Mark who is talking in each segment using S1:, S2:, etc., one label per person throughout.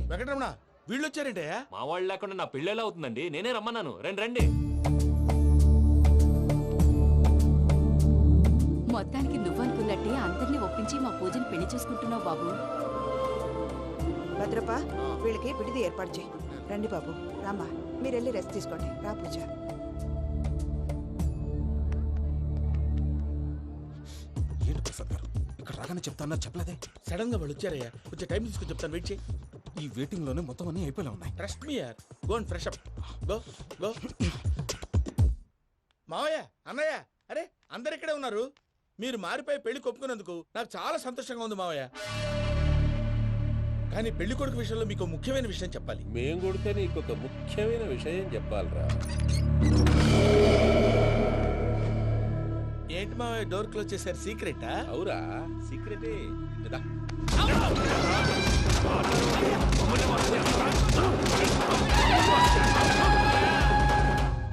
S1: వెంకటరమణ వీళ్ళు వచ్చారంటే
S2: మా వాళ్ళు లేకుండా నా పెళ్ళేలా అవుతుందండి? నేనే రమ్మన్నాను. రండి రండి.
S3: మొత్తానికి నువ్వనుకున్నట్టే అందరినీ ఒప్పించి మా పూజని పెళ్లి చేసుకుంటున్నావు బాబు.
S4: భద్రప్ప వీళ్ళకి విడిది ఏర్పాటు చేయి. రండి బాబు, రామ్మా మీరు వెళ్ళి రెస్ట్ తీసుకోండి. రా పూజ.
S5: ఏంటి ప్రసాద్ గారు ఇక్కడ రాగానే చెప్తాను చెప్పలేదే?
S1: సడన్ గా వాళ్ళు వచ్చారయ్యా, కొంచెం టైం తీసుకుని చెప్తాను, వెయిట్ చేయి.
S5: ఈ వెయిటింగ్ లోనే మొత్తం అన్ని అయిపోయినా ఉన్నాయి.
S1: ట్రస్ట్ మీ యార్, go and fresh up. Go go. మావయ్య, అన్నయ్య, అరే అందరు ఇక్కడే ఉన్నారు. మీరు మారిపోయి పెళ్లి కొప్పుకున్నందుకు నాకు చాలా సంతోషంగా ఉంది మావయ్య. కానీ పెళ్లి కొడుకు విషయంలో మీకు ముఖ్యమైన విషయం చెప్పాలి.
S6: మేం కొడితే నీకు ఒక ముఖ్యమైన విషయం చెప్పాలరా.
S1: ఏంటి మావయ్య డోర్ క్లోజ్ చేశారు? సీక్రెటా?
S6: అవురా, సీక్రెటే.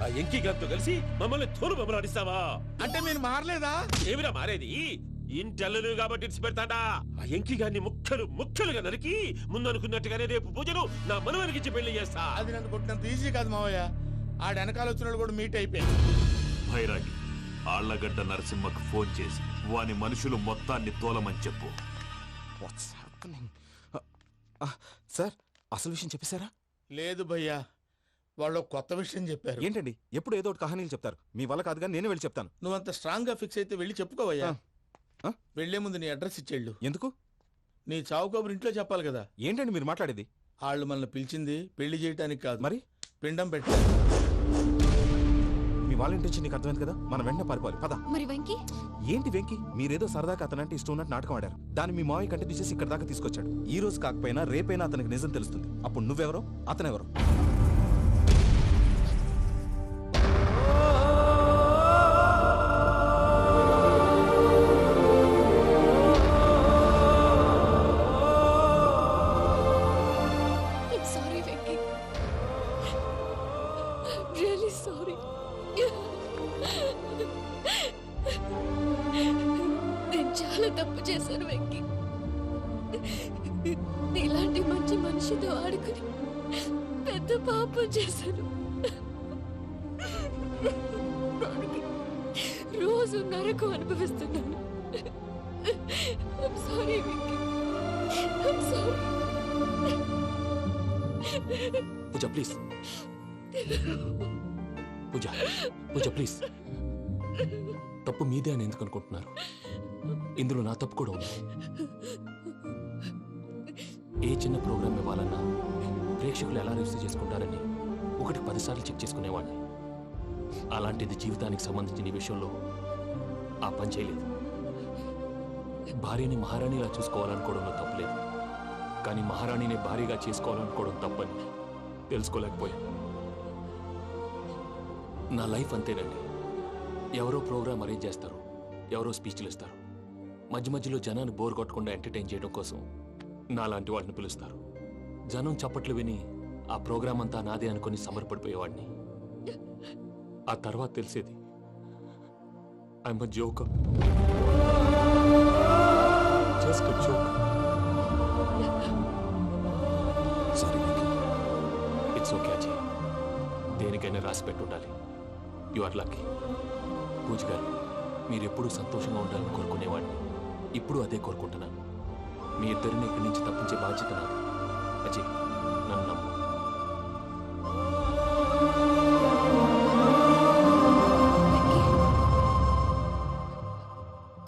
S6: ఆ ఎంకి గారితో కలిసి మమ్మల్ని తోలు బొమ్మలాడిస్తావా?
S1: అంటే మీరు మారలేదా?
S6: ఏమిరా మారేది? ఇంటల్లు కాబట్టి ఇడిచి పెడతాడా? ఆ ఎంకి గారిని ముక్కలుగా నరికి ముందు అనుకున్నట్టుగానే రేపు పూజను నా మనవనికిచ్చి పెళ్లి చేస్తా.
S1: అది నన్ను కొట్టినంత ఈజీ కాదు మావయ్య. ఆడ వెనకాల వచ్చిన కూడా మీట్ అయిపోయింది.
S7: భైరాగి ఆళ్లగడ్డ నరసింహకు ఫోన్ చేసి వాని మనుషులు మొత్తాన్ని తోలమని చెప్పు.
S5: సార్ అసలు విషయం చెప్పేశారా?
S1: లేదు భయ్యా, వాళ్ళు కొత్త విషయం చెప్పారు.
S5: ఏంటండి ఎప్పుడు ఏదో ఒకటి కహానీలు చెప్తారు. మీ వల్ల కాదు కానీ నేనే వెళ్ళి చెప్తాను.
S1: నువ్వంత స్ట్రాంగ్ గా ఫిక్స్ అయితే వెళ్ళి చెప్పుకోవయ్యా. వెళ్లే ముందు నీ అడ్రస్ ఇచ్చేళ్ళు.
S5: ఎందుకు?
S1: నీ చావు కబురు ఇంట్లో చెప్పాలి కదా.
S5: ఏంటండి మీరు మాట్లాడేది?
S1: వాళ్ళు మనల్ని పిలిచింది పెళ్లి చేయటానికి కాదు,
S5: మరి
S1: పిండం పెట్టాలి.
S5: మీ వాళ్ళ ఇంటి నీకు అర్థమైంది కదా, మనం వెంటనే పారిపోవాలి. పద.
S3: మరి వెంకీ?
S5: ఏంటి వెంకి? మీరేదో సరదాగా అతనంటే ఇష్టం ఉన్నట్టు నాటకం ఆడారు. దాన్ని మీ మావయ్య కంటిన్యూ చేసి ఇక్కడ దాకా తీసుకొచ్చాడు. ఈ రోజు కాకపోయినా రేపైనా అతనికి నిజం తెలుస్తుంది. అప్పుడు నువ్వెవరో అతనెవరో.
S8: చాలా తప్పు చేశాను వెంకీ. ఇలాంటి మంచి మనిషితో ఆడుకుని పెద్ద పాపం చేశాను. రోజు నరకం అనుభవిస్తున్నాను. I'm sorry, Venky. I'm sorry.
S2: Pooja please. Pooja please. తప్పు మీదే అని ఎందుకు అనుకుంటున్నారు? ఇందులో నా తప్పు కూడా ఉంది. ఏ చిన్న ప్రోగ్రామ్ ఇవ్వాలన్నా ప్రేక్షకులు ఎలా రిసీవ్ చేసుకుంటారని 1-10 సార్లు చెక్ చేసుకునేవాడిని. అలాంటిది జీవితానికి సంబంధించిన ఈ విషయంలో ఆ పని చేయలేదు. భార్యని మహారాణిలా చూసుకోవాలనుకోవడంలో తప్పులేదు, కానీ మహారాణిని భార్యగా చేసుకోవాలనుకోవడం తప్పని తెలుసుకోలేకపోయాను. నా లైఫ్ అంతేనండి. ఎవరో ప్రోగ్రామ్ అరేంజ్ చేస్తారు, ఎవరో స్పీచ్లు ఇస్తారు. మధ్య మధ్యలో జనాన్ని బోర్ కొట్టకుండా ఎంటర్టైన్ చేయడం కోసం నాలాంటి వాడిని పిలుస్తారు. జనం చప్పట్లు విని ఆ ప్రోగ్రామ్ అంతా నాదే అనుకుని సమర్పడిపోయేవాడిని. ఆ తర్వాత తెలిసేది I'm a joker. Just a joke.
S5: Sorry.
S2: It's okay Ajay. దేనికైనా రాసి పెట్టుండాలి. You are lucky. Pooja garu, మీరు ఎప్పుడూ సంతోషంగా ఉండాలని కోరుకునేవాడిని. ఇప్పుడు అదే కోరుకుంటున్నాను. మీ ఇద్దరిని ఇక్కడి నుంచి తప్పించే బాధ్యత నాది. అజయ్, నన్ను నమ్ము.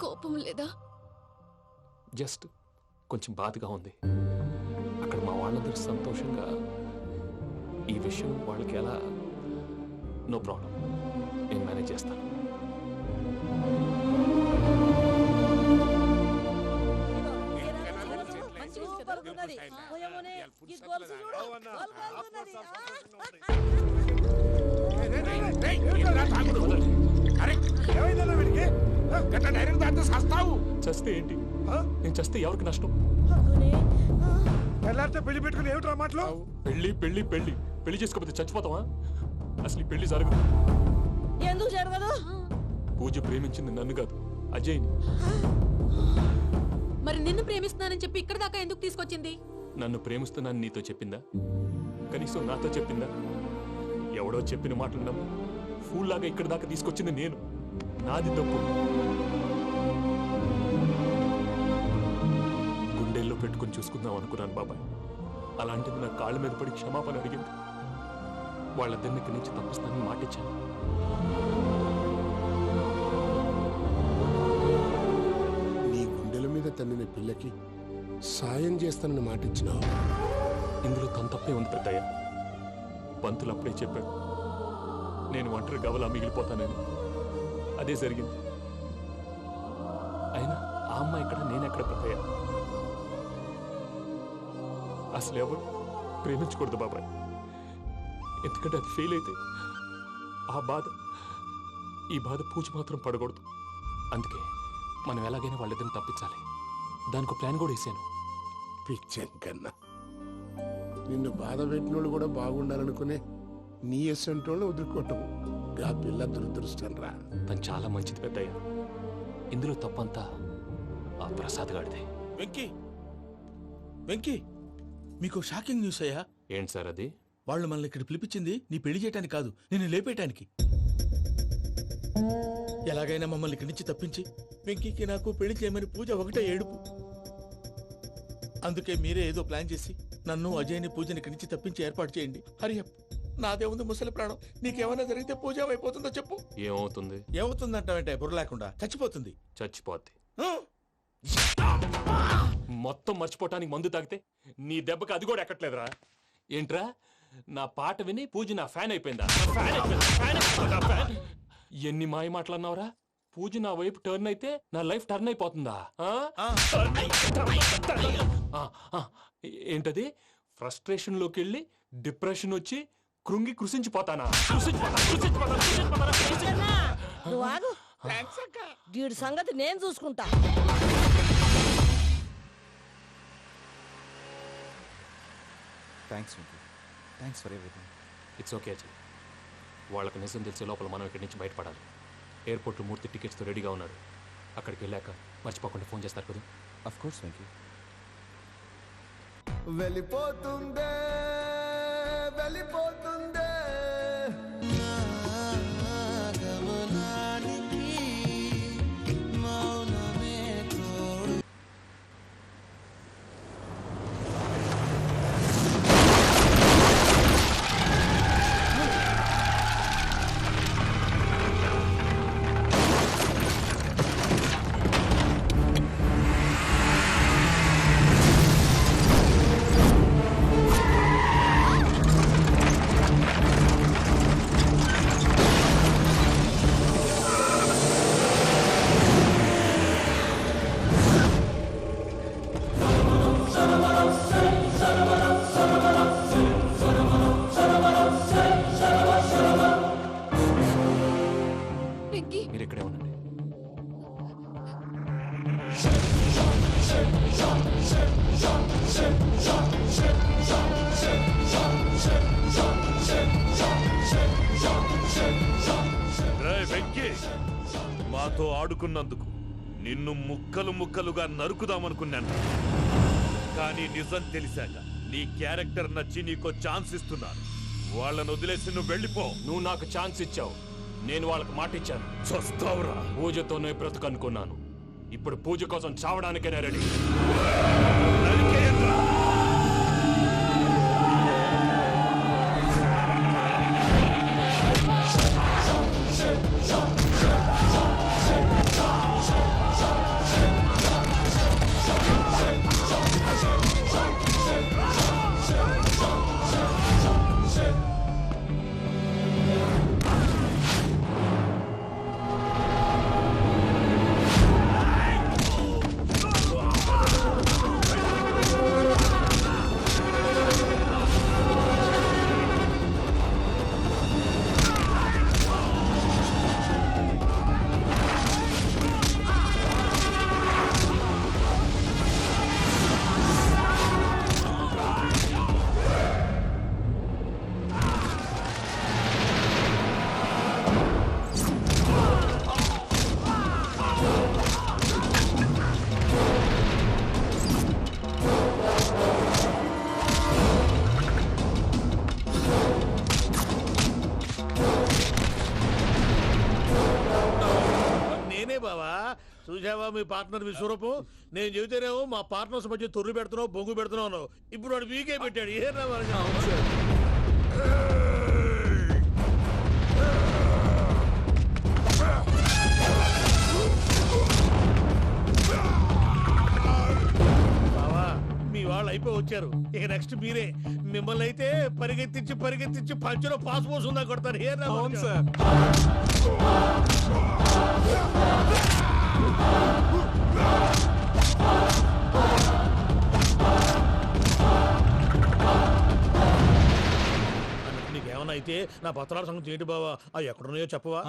S8: కోపం లేదా?
S2: జస్ట్ కొంచెం బాధగా ఉంది. అక్కడ మా వాళ్ళందరూ సంతోషంగా ఈ విషయం వాళ్ళకి ఎలా. నో ప్రాబ్లం, నేను మేనేజ్ చేస్తాను. చస్తే ఏంటి? నేను చస్తే ఎవరికి నష్టం?
S1: పెళ్లి పెట్టుకుని ఏమిట్రా మాటలు?
S2: పెళ్లి పెళ్లి పెళ్లి పెళ్లి చేసుకోకపోతే చచ్చిపోతావా? అసలు ఈ పెళ్లి జరగదు.
S4: ఎందుకు జరగదు?
S2: పూజ ప్రేమించింది నన్ను కాదు, అజయ్ని.
S8: మరి నిన్ను ప్రేమిస్తున్నానని చెప్పి ఇక్కడ దాకా ఎందుకు తీసుకొచ్చింది?
S2: నన్ను ప్రేమిస్తున్నాను నీతో చెప్పిందా? కనీసం నాతో చెప్పిందా? ఎవడో చెప్పిన మాటలు నమ్ము ఫూల్లాగా ఇక్కడి దాకా తీసుకొచ్చింది నేను. నాది తప్పు. గుండెల్లో పెట్టుకుని చూసుకుందాం అనుకున్నాను బాబాయ్. అలాంటిది నా కాళ్ళ మీద పడి క్షమాపణ అడిగింది. వాళ్ళిద్దరిని ఇక్కడి నుంచి తప్పిస్తానని మాటిచ్చాను.
S9: నీ గుండెల మీద తన్నిన పిల్లకి సాయం చేస్తానని మాటిచ్చినావు.
S2: ఇందులో తన తప్పే ఉంది పెద్దయ్య. పంతులు అప్పుడే చెప్పాడు నేను ఒంటరి గవలా మిగిలిపోతానని. అదే జరిగింది. అయినా ఆ అమ్మాయి ఎక్కడ, నేనెక్కడ పెద్దయ్య? అసలు ఎవరు ప్రేమించకూడదు బాబాయ్. ఎందుకంటే అది ఫెయిల్ అయితే ఈ బాధ పూజ మాత్రం పడకూడదు. అందుకే మనం ఎలాగైనా వాళ్ళిద్దరిని తప్పించాలి. దానికి ప్లాన్ కూడా వేసాను.
S9: పిచ్చం కన్నా నిన్ను బాధ పెట్టినోళ్ళు కూడా బాగుండాలనుకునే నీ ఎస్సంటోళ్ళు వదులుకోవటం ఆ పిల్ల దురదృష్టం రా.
S2: తను చాలా మంచిది పెద్దయ్య. ఇందులో తప్పంతా ఆ ప్రసాద్ గాడిదే.
S1: వెంకీ వెంకీ, మీకు షాకింగ్ న్యూస్ అయ్యా.
S2: ఏంటి సార్ అది?
S1: వాళ్ళు మనల్ని ఇక్కడ పిలిపించింది నీ పెళ్లి చేయటానికి కాదు, నిన్ను లేపేయటానికి. ఎలాగైనా మమ్మల్ని ఇక్కడి నుంచి తప్పించి వెంకీకి నాకు పెళ్లి చేయమని పూజ ఒకటే ఏడుపు. అందుకే మీరే ఏదో ప్లాన్ చేసి నన్ను అజయ్ని పూజని ఇక్కడి నుంచి తప్పించి ఏర్పాటు చేయండి. హరియప్, నాదే ఉంది ముసలి ప్రాణం. నీకేమైనా జరిగితే పూజ అయిపోతుందో చెప్పు.
S2: ఏమవుతుంది?
S1: ఏమవుతుందంటావంటే బుర్ర లేకుండా చచ్చిపోతుంది.
S2: చచ్చిపోద్ది.
S1: ఆ?
S2: మొత్తం మర్చిపోవటానికి మందు తాగితే నీ దెబ్బకి అది కూడా ఎక్కట్లేదురా. ఏంట్రా, నా పాట విని పూజ నా ఫ్యాన్ అయిపోయిందా? ఎన్ని మాయ మాటలన్నావురా? పూజ నా వైపు టర్న్ అయితే నా లైఫ్ టర్న్ అయిపోతుందా? ఏంటది? ఫ్రస్ట్రేషన్ లోకి వెళ్ళి డిప్రెషన్ వచ్చి కృంగి కృషించిపోతానా?
S10: నువ్వు ఆగు. వీడి సంగతి నేను చూసుకుంటా.
S5: Thanks Venky. Thanks for everything.
S2: It's okay Ajay. వాళ్ళకి నిజం తెలిసే లోపల మనం ఇక్కడి నుంచి బయటపడాలి. ఎయిర్పోర్ట్లో మూర్తి టికెట్స్తో రెడీగా ఉన్నాడు. అక్కడికి వెళ్ళాక మర్చిపోకుండా ఫోన్ చేస్తారు కదా.
S5: Of course Venky.
S11: వెళ్ళిపోతుందే వెళ్ళిపోతుందే
S2: మీరు ఇక్కడే ఉండండి.
S7: వెంకీ, మాతో ఆడుకున్నందుకు నిన్ను ముక్కలు ముక్కలుగా నరుకుదామనుకున్నాను. కానీ నిజం తెలిసాక నీ క్యారెక్టర్ నచ్చి నీకో ఛాన్స్ ఇస్తున్నాను. వాళ్ళను వదిలేసి నువ్వు వెళ్ళిపో.
S2: నువ్వు నాకు ఛాన్స్ ఇచ్చావు, నేను వాళ్ళకి మాట ఇచ్చాను.
S7: చస్తావురా.
S2: పూజతోనే బ్రతుకనుకున్నాను. ఇప్పుడు పూజ కోసం చావడానికైనా రెడీ.
S1: చూసావా మీ పార్ట్నర్ విశ్వరూపం? నేను చెబితేనేమో మా పార్ట్నర్స్ మధ్య తొర్రు పెడుతున్నావు, బొంగు పెడుతున్నావు. ఇప్పుడు వాడు వీకే పెట్టాడు. ఏ బావా, మీ వాళ్ళు అయిపోయి వచ్చారు. ఇక నెక్స్ట్ మీరే. మిమ్మల్ని అయితే పరిగెత్తించి పరిగెత్తించి పంచలో పాస్ పోసుందా కొడతారు. ఏ నీకేమన్నా అయితే నా పత్రాల సంగతి ఏంటి బావా? అవి ఎక్కడున్నాయో చెప్పవా?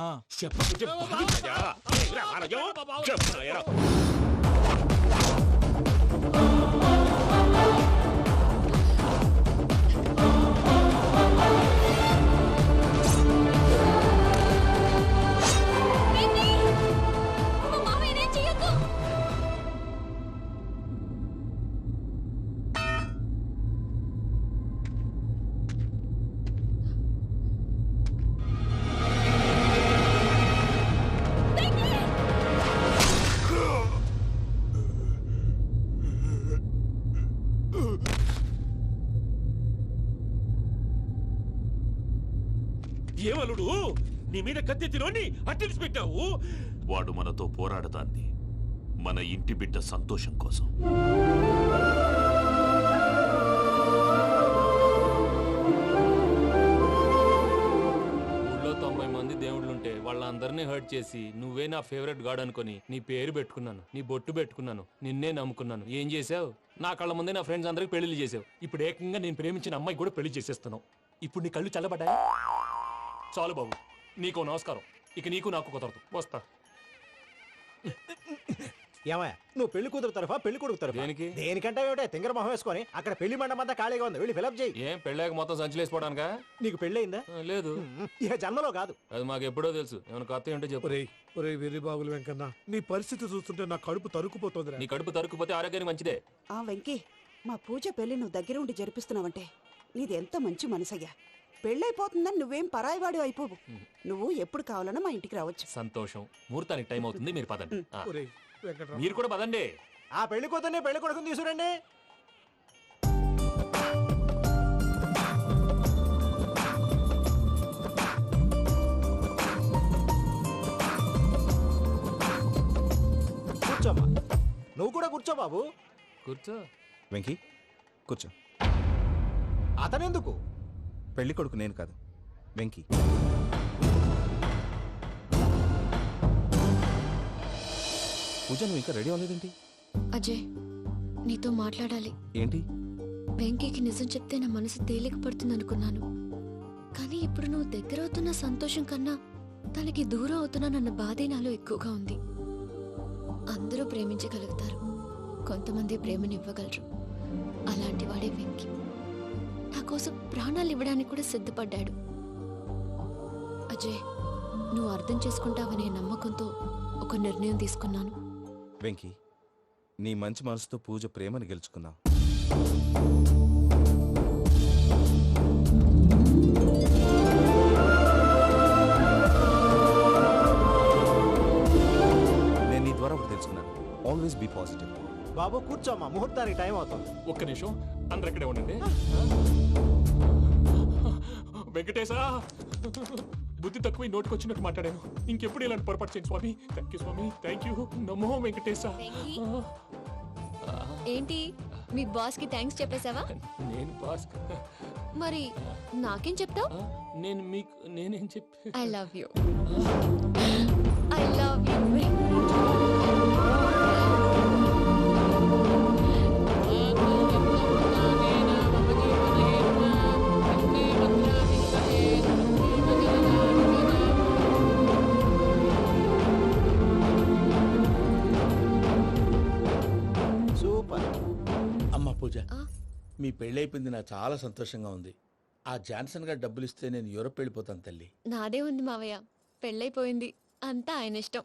S6: ఏమలుడు, నీ మీద కత్తెత్తిలోని అట్టెలిసి పెట్టావు.
S7: వాడు మనతో పోరాడతాన్ని మన ఇంటి బిడ్డ సంతోషం కోసం.
S2: ఊళ్ళో 90 మంది దేవుళ్ళుంటే వాళ్ళందరినీ హర్ట్ చేసి నువ్వే నా ఫేవరెట్ గాడ్ అనుకుని నీ పేరు పెట్టుకున్నాను, నీ బొట్టు పెట్టుకున్నాను, నిన్నే నమ్ముకున్నాను. ఏం చేసావు? నా కళ్ళ ముందే నా ఫ్రెండ్స్ అందరికి పెళ్లి చేసావు. ఇప్పుడు ఏకంగా నేను ప్రేమించిన అమ్మాయి కూడా పెళ్లి చేసేస్తున్నావు. ఇప్పుడు నీ కళ్ళు చల్లబడ్డాయి. చాలు బాబు, నీకు నమస్కారం. ఇక నీకు నాకు కుదరదు. వస్తా.
S12: ఏమయ్య, నువ్వు పెళ్లి కూతురు తరఫా పెళ్లి కొడుకు తరఫా?
S2: దేనికి?
S12: దేనికంటే ఏమిటే తింగర మొహం వేసుకొని అక్కడ పెళ్లి మండపం అంతా ఖాళీగా ఉంది, వెళ్ళి ఫిలప్ చేయి.
S2: ఏం పెళ్ళాక మొత్తం సంచలేసిపోవడానికా?
S12: నీకు పెళ్ళయిందా?
S2: లేదు.
S12: ఇక జన్మలో కాదు.
S2: అది మాకు ఎప్పుడో తెలుసు. ఏమైనా కొత్త ఉంటే చెప్పు.
S1: వెర్రి బాబులు వెంకన్న, నీ పరిస్థితి చూస్తుంటే నా కడుపు తరుక్కుపోతుంది.
S2: నీ కడుపు తరుక్కుపోతే ఆరోగ్యానికి మంచిదే.
S4: ఆ వెంకీ, మా పూజ పెళ్లి నువ్వు దగ్గర ఉండి జరిపిస్తున్నావంటే నీది ఎంత మంచి మనసయ్యా. పెళ్ళైపోతుందని నువ్వేం పరాయివాడు అయిపోవు. నువ్వు ఎప్పుడు కావాలన్నా మా ఇంటికి రావచ్చు.
S2: సంతోషం. ముహూర్తానికి టైం అవుతుంది, మీరు పదండి. మీరు కూడా పదండి.
S12: ఆ పెళ్లి కూతుర్ని పెళ్లి కొడుకుని తీసుకురండి. కూర్చోమ్మా. నువ్వు కూడా కూర్చో బాబు.
S2: కూర్చో.
S5: వెంకీ కూర్చో.
S12: అతనెందుకు?
S5: పెళ్లి కొడుకు నేను కాదు, వెంకీ. పూజ, నువ్వు ఇంకా రెడీ అవ్వలేదేంటి?
S8: అజయ్, నీతో మాట్లాడాలి.
S5: ఏంటి?
S8: వెంకీకి నిజం చెప్తే నా మనసు తేలిక పడుతుంది అనుకున్నాను. కానీ ఇప్పుడు నువ్వు దగ్గర అవుతున్న సంతోషం కన్నా తనకి దూరం అవుతున్నానన్న బాధే నాలో ఎక్కువగా ఉంది. అందరూ ప్రేమించగలుగుతారు, కొంతమంది ప్రేమనివ్వగలరు. అలాంటి వాడే వెంకీ. నా కోసం ప్రాణాలు ఇవ్వడానికి కూడా సిద్ధపడ్డాడు. అజయ్, నువ్వు అర్థం చేసుకుంటావనే నమ్మకంతో ఒక నిర్ణయం తీసుకున్నాను.
S5: వెంకీ, నీ మంచి మనసుతో పూజ ప్రేమని గెలుచుకున్నావు. నేను నీ ద్వారా ఒకటి తెలుసుకున్నాను. Always be positive.
S12: బాబు కూర్చోమ్మా, ముహూర్తానికి టైం అవుతుంది.
S2: ఒక్క నిమిషం, అందరు ఇక్కడే ఉండండి. వెంకటేశా, బుద్ధి తక్కువ నోటికి వచ్చినట్టు మాట్లాడాను. ఇంకెప్పుడు ఇలాంటి పొరపాటు చేయండి స్వామి. థ్యాంక్ యూ స్వామి, థ్యాంక్ యూ. నమో వెంకటేశా.
S8: ఏంటి, మీ బాస్ కి థ్యాంక్స్ చెప్పేశావా?
S2: నేను బాస్?
S8: మరి నాకేం చెప్తావు?
S2: నేను మీకు నేనేం చెప్పి?
S8: I love you. I love you.
S1: Pooja, మీ పెళ్ళైపోయింది, నాకు చాలా సంతోషంగా ఉంది. ఆ జాన్సన్ గారు డబ్బులు ఇస్తే నేను యూరోప్ వెళ్ళిపోతాను తల్లి.
S8: నాదే ఉంది మావయ్య, పెళ్ళైపోయింది, అంతా ఆయన ఇష్టం.